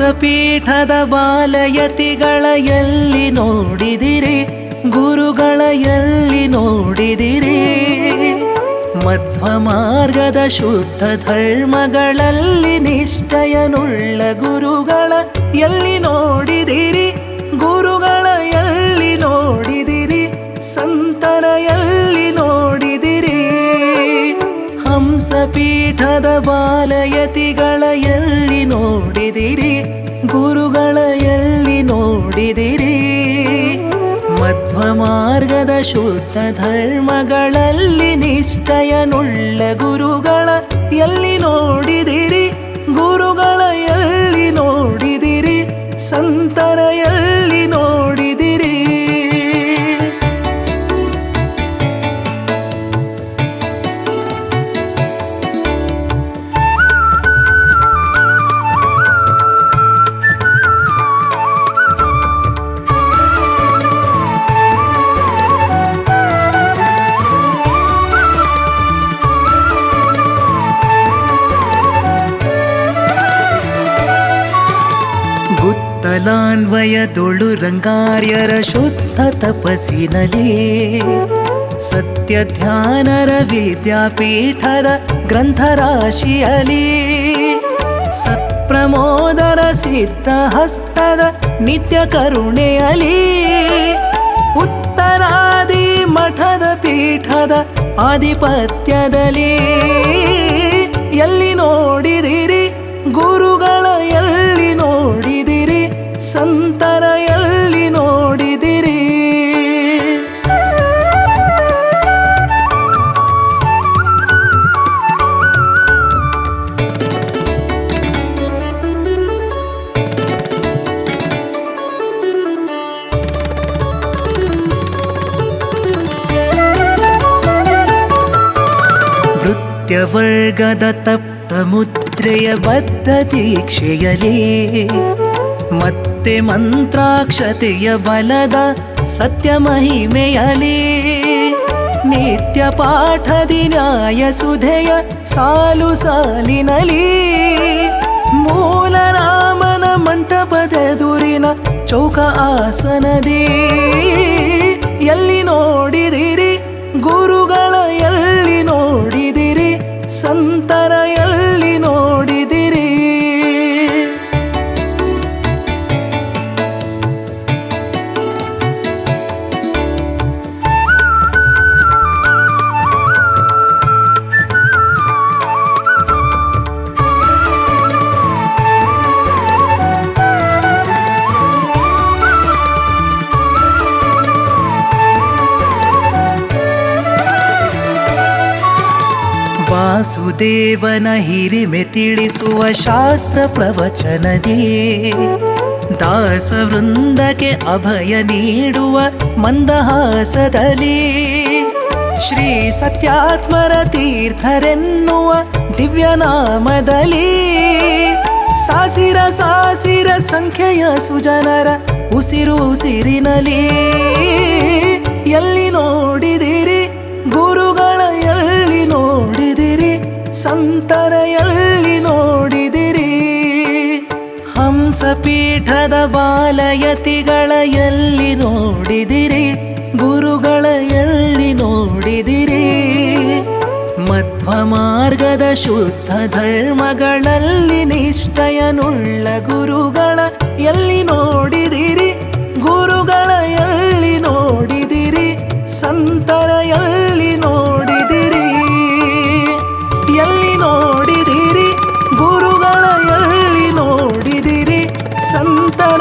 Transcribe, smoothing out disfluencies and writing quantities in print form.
ಹಂಸಪೀಠದ ಬಾಲಯತಿಗಳ ಎಲ್ಲಿ ನೋಡಿದಿರಿ, ಗುರುಗಳ ಎಲ್ಲಿ ನೋಡಿದಿರಿ? ಮಧ್ವ ಮಾರ್ಗದ ಶುದ್ಧ ಧರ್ಮಗಳಲ್ಲಿ ನಿಷ್ಠೆಯನುಳ್ಳ ಗುರುಗಳ ಎಲ್ಲಿ ನೋಡಿದಿರಿ, ಗುರುಗಳ ಎಲ್ಲಿ ನೋಡಿದಿರಿ? ಸಂತರ ಎಲ್ಲಿ ನೋಡಿದಿರಿ? ಹಂಸಪೀಠದ ಬಾಲಯತಿಗಳ ಎಲ್ಲಿ ನೋಡಿದಿರಿ, ಗುರುಗಳ ಎಲ್ಲಿ ನೋಡಿದಿರಿ? ಮಧ್ವ ಮಾರ್ಗದ ಶುದ್ಧ ಧರ್ಮಗಳಲ್ಲಿ ನಿಷ್ಠೆಯನುಳ್ಳ ಗುರುಗಳ ಎಲ್ಲಿ ನೋಡಿದಿರಿ, ಗುರುಗಳ ಎಲ್ಲಿ ನೋಡಿದಿರಿ? ಸಂತರ ಎಲ್ಲಿ ನೋಡಿದಿರಿ? ಗುತ್ತಲಾನ್ವಯದೊಳು ರಂಗಾರ್ಯರ ಶುದ್ಧ ತಪಸ್ಸಿನಲ್ಲಿ ಸತ್ಯ ಧ್ಯಾನರ ವಿದ್ಯಾಪೀಠದ ಗ್ರಂಥರಾಶಿಯಲಿ ಸತ್ಪ್ರಮೋದರ ಸಿದ್ಧ ಹಸ್ತದ ನಿತ್ಯ ಕರುಣೆಯಲಿ ಉತ್ತರಾದಿ ಮಠದ ಪೀಠದ ಆಧಿಪತ್ಯದಲ್ಲಿ ಎಲ್ಲಿ ನೋಡಿದಿರಿ, ಗುರುಗಳ ಎಲ್ಲಿ ನೋಡಿದಿರಿ? ಸಂತರ ಎಲ್ಲಿ ನೋಡಿದಿರಿ? ಭೃತ್ಯವರ್ಗದ ತಪ್ತ ಮುದ್ರೆಯ ಬದ್ಧ ದೀಕ್ಷೆಯಲಿ ಮತ್ತೆ ಮಂತ್ರಾಕ್ಷತೆಯ ಬಲದ ಸತ್ಯ ಮಹಿಮೆಯಲಿ ನಿತ್ಯ ಪಾಠದಿ ನ್ಯಾಯ ಸುಧೆಯ ಸಾಲು ಸಾಲಿನಲಿ ಮೂಲ ರಾಮನ ಮಂಟಪದೆದುರಿನ ಚೌಕ ಆಸನದಿ ಎಲ್ಲಿ ನೋಡಿದಿರಿ, ಗುರುಗಳ ಎಲ್ಲಿ ನೋಡಿದಿರಿ? ಸಂತರ ಎಲ್ಲಿ ನೋಡಿದಿರಿ? ವಾಸುದೇವನ ಹಿರಿಮೆ ತಿಳಿಸುವ ಶಾಸ್ತ್ರ ಪ್ರವಚನದಿ ದಾಸ ವೃಂದಕ್ಕೆ ಅಭಯ ನೀಡುವ ಮಂದಹಾಸದಲ್ಲಿ ಶ್ರೀ ಸತ್ಯಾತ್ಮರ ತೀರ್ಥರೆನ್ನುವ ದಿವ್ಯನಾಮದಲ್ಲಿ ಸಾಸಿರ ಸಾಸಿರ ಸಂಖ್ಯೆಯ ಸುಜನರ ಉಸಿರು ಉಸಿರಿನಲಿ ಎಲ್ಲಿ ನೋಡಿದಿರಿ, ಗುರುಗಳ ಎಲ್ಲಿ ನೋಡಿದಿರಿ? ಸಂತರ ಎಲ್ಲಿ ನೋಡಿದಿರಿ? ಹಂಸಪೀಠದ ಬಾಲಯತಿಗಳ ಎಲ್ಲಿ ನೋಡಿದಿರಿ, ಗುರುಗಳ ಎಲ್ಲಿ ನೋಡಿದಿರಿ? ಮಧ್ವ ಮಾರ್ಗದ ಶುದ್ಧ ಧರ್ಮಗಳಲ್ಲಿ ನಿಷ್ಠೆಯನುಳ್ಳ ಗುರುಗಳ ಎಲ್ಲಿ ನೋಡಿದಿರಿ, ಗುರುಗಳ ಎಲ್ಲಿ ನೋಡಿದಿರಿ? ಸಂತರ ಎಲ್ಲಿ ನೋಡಿದಿರಿ? ಎಲ್ಲಿ ನೋಡಿದಿರಿ, ಗುರುಗಳ ಎಲ್ಲಿ ನೋಡಿದಿರಿ? ಸಂತರ